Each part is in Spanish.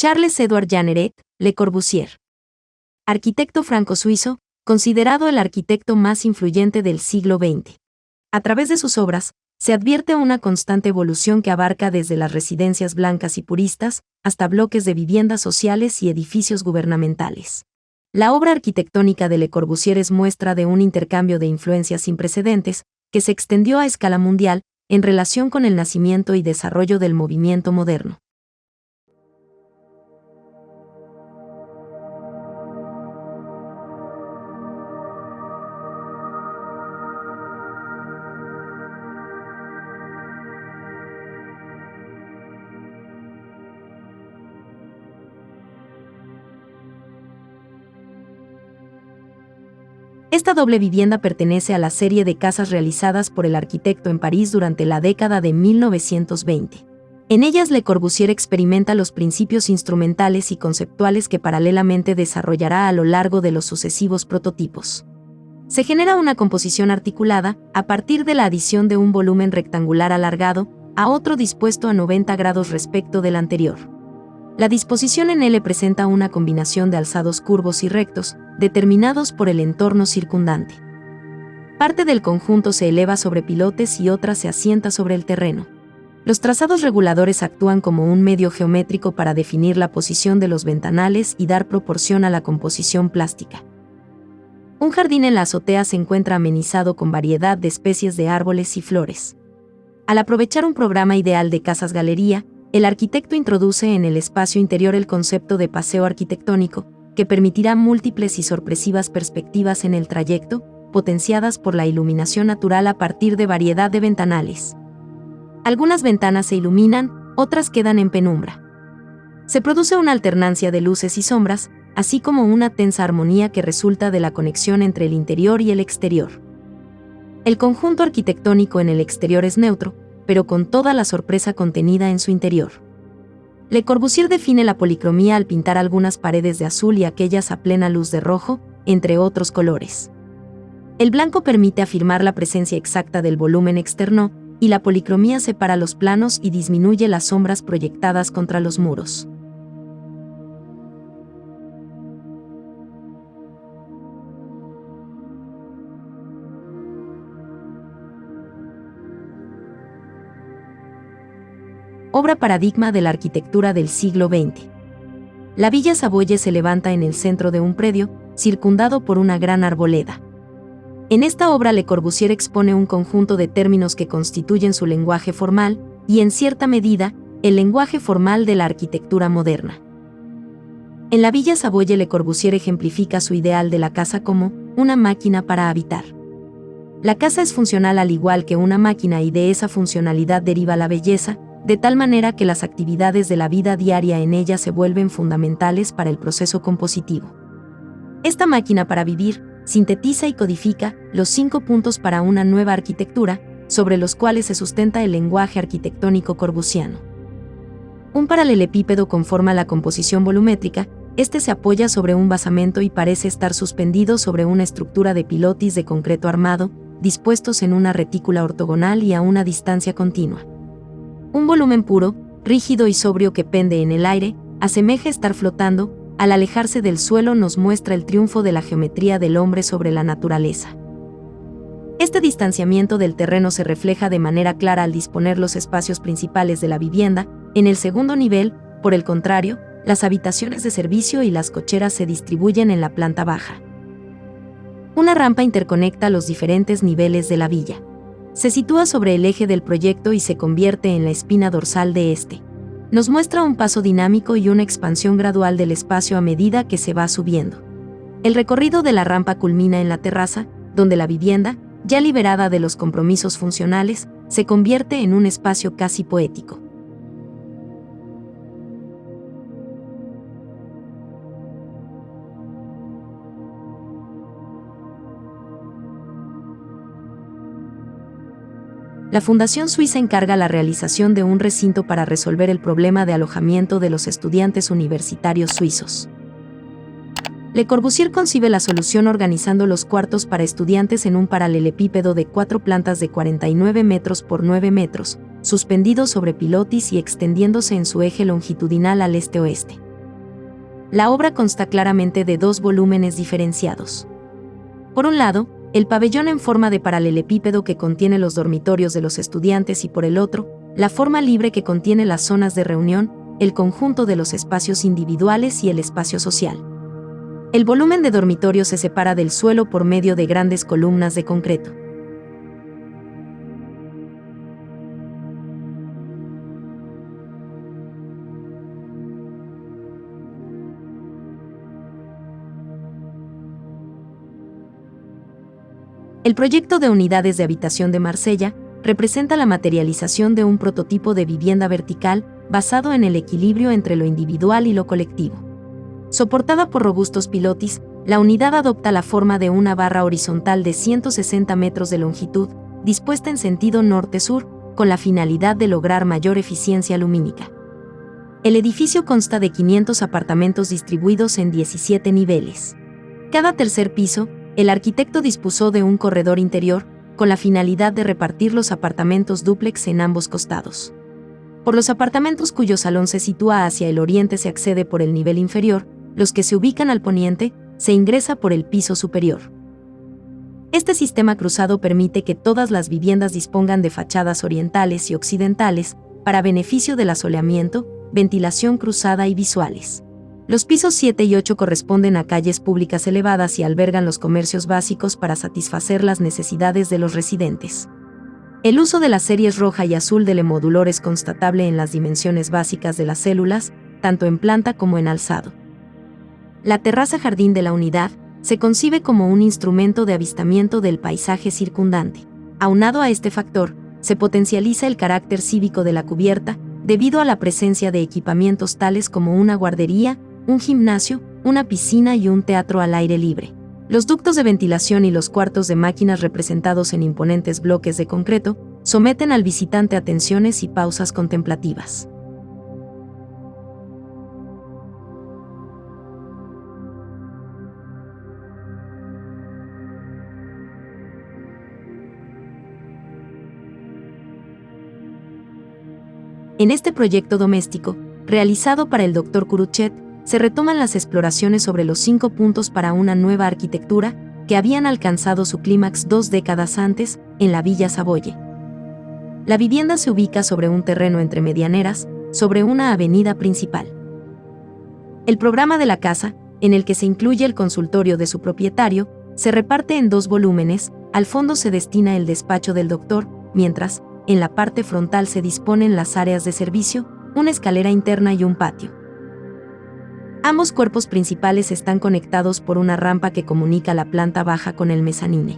Charles-Édouard Jeanneret, Le Corbusier. Arquitecto franco-suizo, considerado el arquitecto más influyente del siglo XX. A través de sus obras, se advierte una constante evolución que abarca desde las residencias blancas y puristas, hasta bloques de viviendas sociales y edificios gubernamentales. La obra arquitectónica de Le Corbusier es muestra de un intercambio de influencias sin precedentes, que se extendió a escala mundial, en relación con el nacimiento y desarrollo del movimiento moderno. Esta doble vivienda pertenece a la serie de casas realizadas por el arquitecto en París durante la década de 1920. En ellas Le Corbusier experimenta los principios instrumentales y conceptuales que paralelamente desarrollará a lo largo de los sucesivos prototipos. Se genera una composición articulada a partir de la adición de un volumen rectangular alargado a otro dispuesto a 90 grados respecto del anterior. La disposición en L presenta una combinación de alzados curvos y rectos, determinados por el entorno circundante. Parte del conjunto se eleva sobre pilotes y otra se asienta sobre el terreno. Los trazados reguladores actúan como un medio geométrico para definir la posición de los ventanales y dar proporción a la composición plástica. Un jardín en la azotea se encuentra amenizado con variedad de especies de árboles y flores. Al aprovechar un programa ideal de casas-galería, el arquitecto introduce en el espacio interior el concepto de paseo arquitectónico, que permitirá múltiples y sorpresivas perspectivas en el trayecto, potenciadas por la iluminación natural a partir de variedad de ventanales. Algunas ventanas se iluminan, otras quedan en penumbra. Se produce una alternancia de luces y sombras, así como una tensa armonía que resulta de la conexión entre el interior y el exterior. El conjunto arquitectónico en el exterior es neutro, pero con toda la sorpresa contenida en su interior. Le Corbusier define la policromía al pintar algunas paredes de azul y aquellas a plena luz de rojo, entre otros colores. El blanco permite afirmar la presencia exacta del volumen externo, y la policromía separa los planos y disminuye las sombras proyectadas contra los muros. Obra paradigma de la arquitectura del siglo XX. La Villa Savoye se levanta en el centro de un predio, circundado por una gran arboleda. En esta obra Le Corbusier expone un conjunto de términos que constituyen su lenguaje formal, y en cierta medida, el lenguaje formal de la arquitectura moderna. En la Villa Savoye Le Corbusier ejemplifica su ideal de la casa como una máquina para habitar. La casa es funcional al igual que una máquina y de esa funcionalidad deriva la belleza, de tal manera que las actividades de la vida diaria en ella se vuelven fundamentales para el proceso compositivo. Esta máquina para vivir sintetiza y codifica los 5 puntos para una nueva arquitectura, sobre los cuales se sustenta el lenguaje arquitectónico corbusiano. Un paralelepípedo conforma la composición volumétrica, este se apoya sobre un basamento y parece estar suspendido sobre una estructura de pilotis de concreto armado, dispuestos en una retícula ortogonal y a una distancia continua. Un volumen puro, rígido y sobrio que pende en el aire, asemeja estar flotando, al alejarse del suelo nos muestra el triunfo de la geometría del hombre sobre la naturaleza. Este distanciamiento del terreno se refleja de manera clara al disponer los espacios principales de la vivienda. En el segundo nivel, por el contrario, las habitaciones de servicio y las cocheras se distribuyen en la planta baja. Una rampa interconecta los diferentes niveles de la villa. Se sitúa sobre el eje del proyecto y se convierte en la espina dorsal de este. Nos muestra un paso dinámico y una expansión gradual del espacio a medida que se va subiendo. El recorrido de la rampa culmina en la terraza, donde la vivienda, ya liberada de los compromisos funcionales, se convierte en un espacio casi poético. La Fundación Suiza encarga la realización de un recinto para resolver el problema de alojamiento de los estudiantes universitarios suizos. Le Corbusier concibe la solución organizando los cuartos para estudiantes en un paralelepípedo de 4 plantas de 49 metros por 9 metros, suspendido sobre pilotis y extendiéndose en su eje longitudinal al este-oeste. la obra consta claramente de dos volúmenes diferenciados. Por un lado, el pabellón en forma de paralelepípedo que contiene los dormitorios de los estudiantes y por el otro, la forma libre que contiene las zonas de reunión, el conjunto de los espacios individuales y el espacio social. El volumen de dormitorio se separa del suelo por medio de grandes columnas de concreto. El proyecto de unidades de habitación de Marsella representa la materialización de un prototipo de vivienda vertical basado en el equilibrio entre lo individual y lo colectivo. Soportada por robustos pilotis, la unidad adopta la forma de una barra horizontal de 160 metros de longitud, dispuesta en sentido norte-sur, con la finalidad de lograr mayor eficiencia lumínica. El edificio consta de 500 apartamentos distribuidos en 17 niveles. Cada tercer piso, el arquitecto dispuso de un corredor interior, con la finalidad de repartir los apartamentos dúplex en ambos costados. Por los apartamentos cuyo salón se sitúa hacia el oriente se accede por el nivel inferior, los que se ubican al poniente, se ingresa por el piso superior. Este sistema cruzado permite que todas las viviendas dispongan de fachadas orientales y occidentales, para beneficio del asoleamiento, ventilación cruzada y visuales. Los pisos 7 y 8 corresponden a calles públicas elevadas y albergan los comercios básicos para satisfacer las necesidades de los residentes. El uso de las series roja y azul del emodulor es constatable en las dimensiones básicas de las células, tanto en planta como en alzado. La terraza jardín de la unidad se concibe como un instrumento de avistamiento del paisaje circundante. Aunado a este factor, se potencializa el carácter cívico de la cubierta, debido a la presencia de equipamientos tales como una guardería, un gimnasio, una piscina y un teatro al aire libre. Los ductos de ventilación y los cuartos de máquinas representados en imponentes bloques de concreto someten al visitante a tensiones y pausas contemplativas. En este proyecto doméstico, realizado para el Dr. Curuchet, se retoman las exploraciones sobre los 5 puntos para una nueva arquitectura que habían alcanzado su clímax 2 décadas antes, en la Villa Savoye. La vivienda se ubica sobre un terreno entre medianeras, sobre una avenida principal. El programa de la casa, en el que se incluye el consultorio de su propietario, se reparte en 2 volúmenes, al fondo se destina el despacho del doctor, mientras, en la parte frontal se disponen las áreas de servicio, una escalera interna y un patio. Ambos cuerpos principales están conectados por una rampa que comunica la planta baja con el mezanine.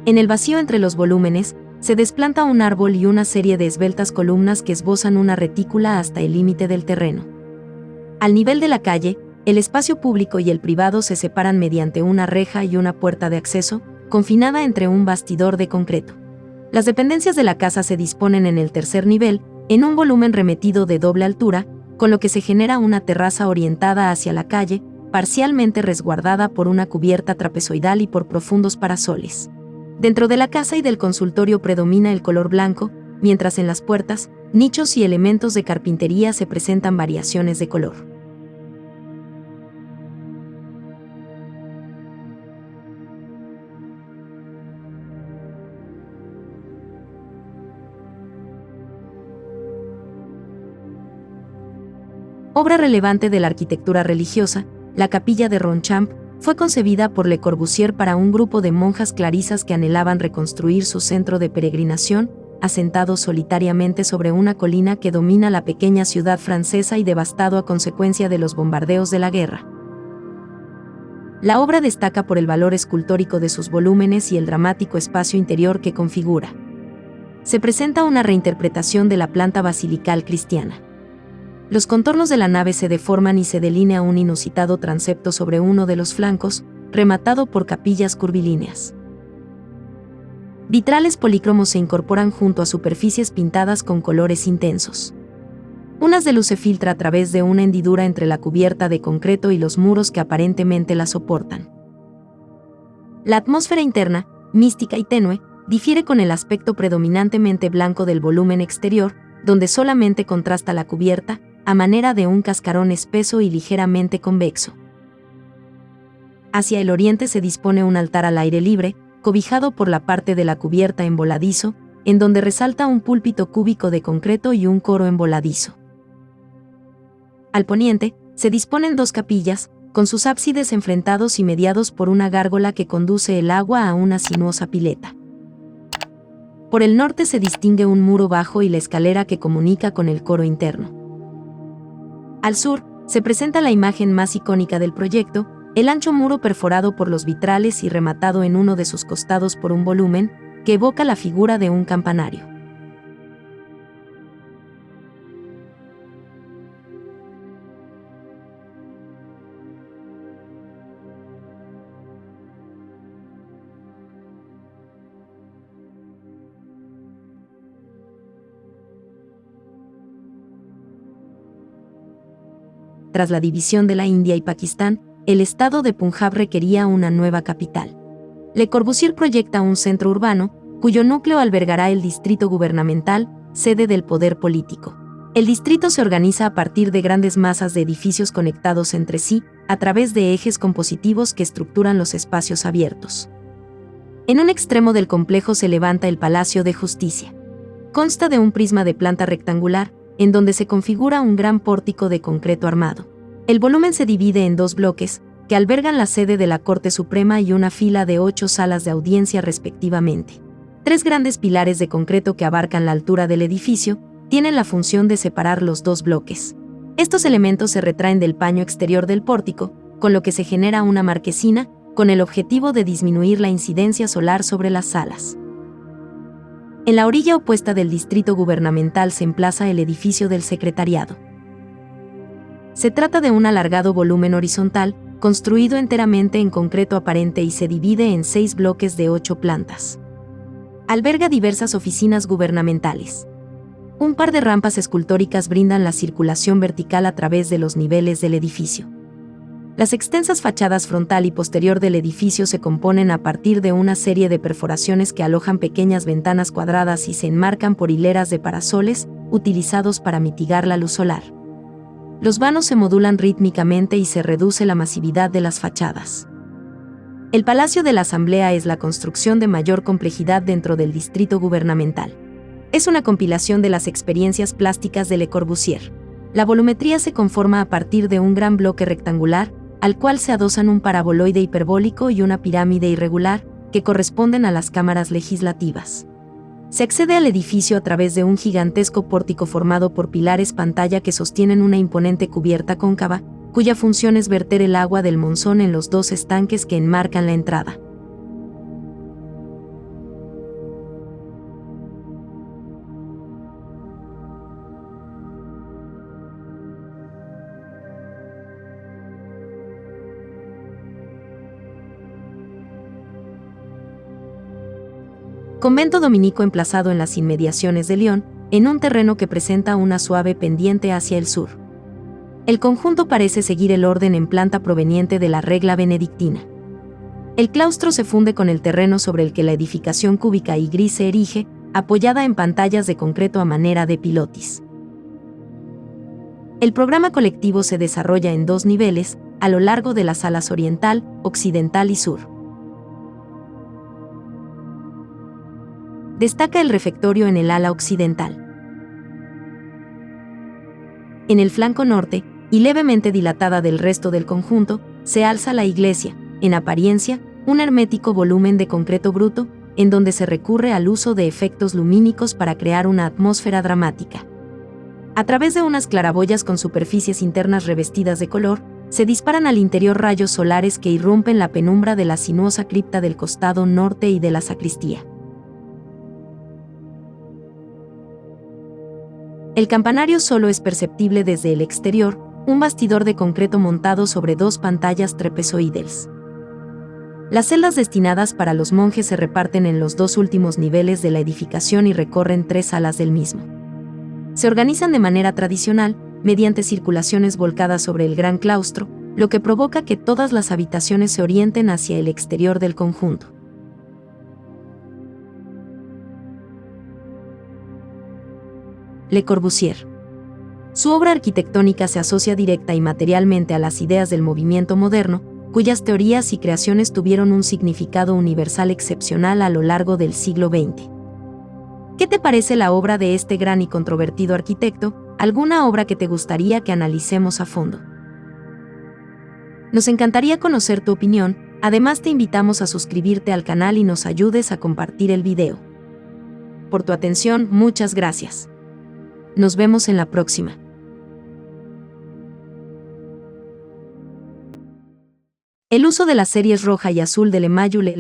En el vacío entre los volúmenes, se desplanta un árbol y una serie de esbeltas columnas que esbozan una retícula hasta el límite del terreno. Al nivel de la calle, el espacio público y el privado se separan mediante una reja y una puerta de acceso, confinada entre un bastidor de concreto. Las dependencias de la casa se disponen en el tercer nivel, en un volumen remetido de doble altura, con lo que se genera una terraza orientada hacia la calle, parcialmente resguardada por una cubierta trapezoidal y por profundos parasoles. Dentro de la casa y del consultorio predomina el color blanco, mientras en las puertas, nichos y elementos de carpintería se presentan variaciones de color. Obra relevante de la arquitectura religiosa, la capilla de Ronchamp fue concebida por Le Corbusier para un grupo de monjas clarisas que anhelaban reconstruir su centro de peregrinación, asentado solitariamente sobre una colina que domina la pequeña ciudad francesa y devastado a consecuencia de los bombardeos de la guerra. La obra destaca por el valor escultórico de sus volúmenes y el dramático espacio interior que configura. Se presenta una reinterpretación de la planta basilical cristiana. Los contornos de la nave se deforman y se delinea un inusitado transepto sobre uno de los flancos, rematado por capillas curvilíneas. Vitrales polícromos se incorporan junto a superficies pintadas con colores intensos. Un haz de luz se filtra a través de una hendidura entre la cubierta de concreto y los muros que aparentemente la soportan. La atmósfera interna, mística y tenue, difiere con el aspecto predominantemente blanco del volumen exterior, donde solamente contrasta la cubierta, a manera de un cascarón espeso y ligeramente convexo. Hacia el oriente se dispone un altar al aire libre, cobijado por la parte de la cubierta en voladizo, en donde resalta un púlpito cúbico de concreto y un coro en voladizo. Al poniente, se disponen dos capillas, con sus ábsides enfrentados y mediados por una gárgola que conduce el agua a una sinuosa pileta. Por el norte se distingue un muro bajo y la escalera que comunica con el coro interno. Al sur, se presenta la imagen más icónica del proyecto, el ancho muro perforado por los vitrales y rematado en uno de sus costados por un volumen, que evoca la figura de un campanario. Tras la división de la India y Pakistán, el estado de Punjab requería una nueva capital. Le Corbusier proyecta un centro urbano, cuyo núcleo albergará el distrito gubernamental, sede del poder político. El distrito se organiza a partir de grandes masas de edificios conectados entre sí, a través de ejes compositivos que estructuran los espacios abiertos. En un extremo del complejo se levanta el Palacio de Justicia. Consta de un prisma de planta rectangular, en donde se configura un gran pórtico de concreto armado. El volumen se divide en dos bloques, que albergan la sede de la Corte Suprema y una fila de 8 salas de audiencia respectivamente. 3 grandes pilares de concreto que abarcan la altura del edificio tienen la función de separar los dos bloques. Estos elementos se retraen del paño exterior del pórtico, con lo que se genera una marquesina, con el objetivo de disminuir la incidencia solar sobre las salas. En la orilla opuesta del distrito gubernamental se emplaza el edificio del secretariado. Se trata de un alargado volumen horizontal, construido enteramente en concreto aparente y se divide en 6 bloques de 8 plantas. Alberga diversas oficinas gubernamentales. Un par de rampas escultóricas brindan la circulación vertical a través de los niveles del edificio. Las extensas fachadas frontal y posterior del edificio se componen a partir de una serie de perforaciones que alojan pequeñas ventanas cuadradas y se enmarcan por hileras de parasoles, utilizados para mitigar la luz solar. Los vanos se modulan rítmicamente y se reduce la masividad de las fachadas. El Palacio de la Asamblea es la construcción de mayor complejidad dentro del distrito gubernamental. Es una compilación de las experiencias plásticas de Le Corbusier. La volumetría se conforma a partir de un gran bloque rectangular, al cual se adosan un paraboloide hiperbólico y una pirámide irregular, que corresponden a las cámaras legislativas. Se accede al edificio a través de un gigantesco pórtico formado por pilares pantalla que sostienen una imponente cubierta cóncava, cuya función es verter el agua del monzón en los 2 estanques que enmarcan la entrada. Convento dominico emplazado en las inmediaciones de Lyon, en un terreno que presenta una suave pendiente hacia el sur. El conjunto parece seguir el orden en planta proveniente de la regla benedictina. El claustro se funde con el terreno sobre el que la edificación cúbica y gris se erige, apoyada en pantallas de concreto a manera de pilotis. El programa colectivo se desarrolla en 2 niveles, a lo largo de las salas oriental, occidental y sur. Destaca el refectorio en el ala occidental. En el flanco norte, y levemente dilatada del resto del conjunto, se alza la iglesia, en apariencia, un hermético volumen de concreto bruto, en donde se recurre al uso de efectos lumínicos para crear una atmósfera dramática. A través de unas claraboyas con superficies internas revestidas de color, se disparan al interior rayos solares que irrumpen la penumbra de la sinuosa cripta del costado norte y de la sacristía. El campanario solo es perceptible desde el exterior, un bastidor de concreto montado sobre 2 pantallas trapezoides. Las celdas destinadas para los monjes se reparten en los 2 últimos niveles de la edificación y recorren 3 salas del mismo. Se organizan de manera tradicional, mediante circulaciones volcadas sobre el gran claustro, lo que provoca que todas las habitaciones se orienten hacia el exterior del conjunto. Le Corbusier. Su obra arquitectónica se asocia directa y materialmente a las ideas del movimiento moderno, cuyas teorías y creaciones tuvieron un significado universal excepcional a lo largo del siglo XX. ¿Qué te parece la obra de este gran y controvertido arquitecto? ¿Alguna obra que te gustaría que analicemos a fondo? Nos encantaría conocer tu opinión, además te invitamos a suscribirte al canal y nos ayudes a compartir el video. Por tu atención, muchas gracias. Nos vemos en la próxima. El uso de las series roja y azul de Lemayule